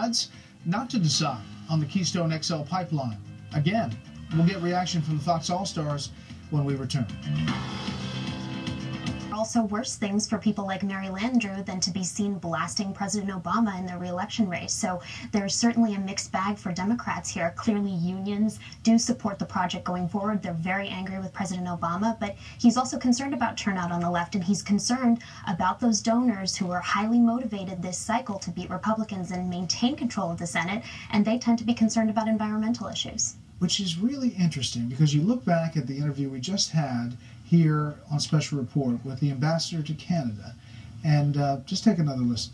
decides not to decide on the Keystone XL pipeline. Again, we'll get reaction from the Fox All-Stars when we return. Also worse things for people like Mary Landrieu than to be seen blasting President Obama in the re-election race. So there's certainly a mixed bag for Democrats here. Clearly unions do support the project going forward. They're very angry with President Obama, but he's also concerned about turnout on the left, and he's concerned about those donors who are highly motivated this cycle to beat Republicans and maintain control of the Senate, and they tend to be concerned about environmental issues. Which is really interesting, because you look back at the interview we just had here on Special Report with the ambassador to Canada, and just take another listen.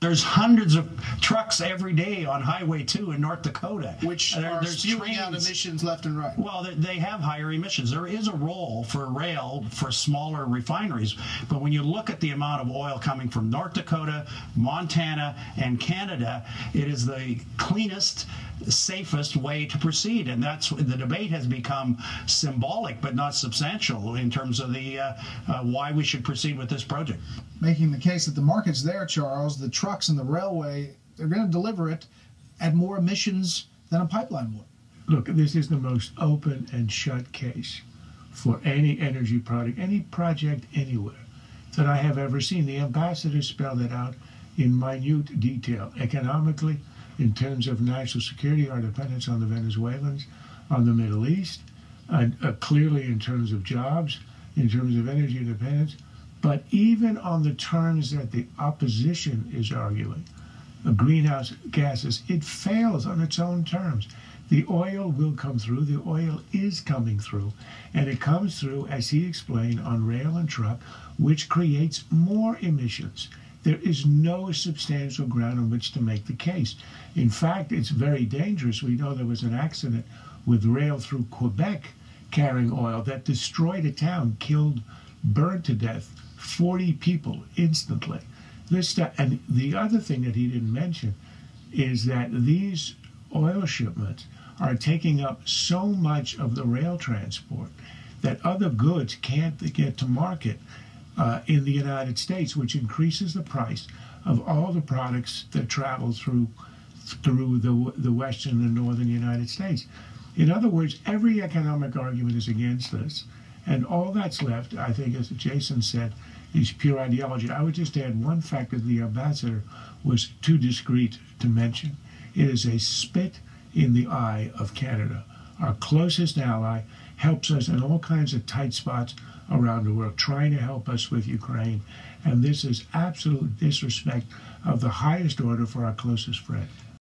There's hundreds of trucks every day on Highway 2 in North Dakota. Which are spewing out emissions left and right. Well, they have higher emissions. There is a role for rail for smaller refineries, but when you look at the amount of oil coming from North Dakota, Montana, and Canada, it is the cleanest, safest way to proceed, and that's the debate has become symbolic but not substantial in terms of the why we should proceed with this project. Making the case that the market's there, Charles. The trucks and the railway, they're going to deliver it at more emissions than a pipeline would. Look, this is the most open and shut case for any energy product, any project anywhere that I have ever seen. The ambassador spelled it out in minute detail, economically, in terms of national security, our dependence on the Venezuelans, on the Middle East, and clearly in terms of jobs, in terms of energy independence, but even on the terms that the opposition is arguing, greenhouse gases, it fails on its own terms. The oil will come through, the oil is coming through, and it comes through, as he explained, on rail and truck, which creates more emissions. There is no substantial ground on which to make the case. In fact, it's very dangerous. We know there was an accident with rail through Quebec carrying oil that destroyed a town, burned to death 40 people instantly. And the other thing that he didn't mention is that these oil shipments are taking up so much of the rail transport that other goods can't get to market in the United States, which increases the price of all the products that travel through the western and northern United States. In other words, every economic argument is against this, and all that's left, I think, as Jason said, is pure ideology. I would just add one fact that the ambassador was too discreet to mention. It is a spit in the eye of Canada. Our closest ally helps us in all kinds of tight spots around the world, trying to help us with Ukraine. And this is absolute disrespect of the highest order for our closest friend.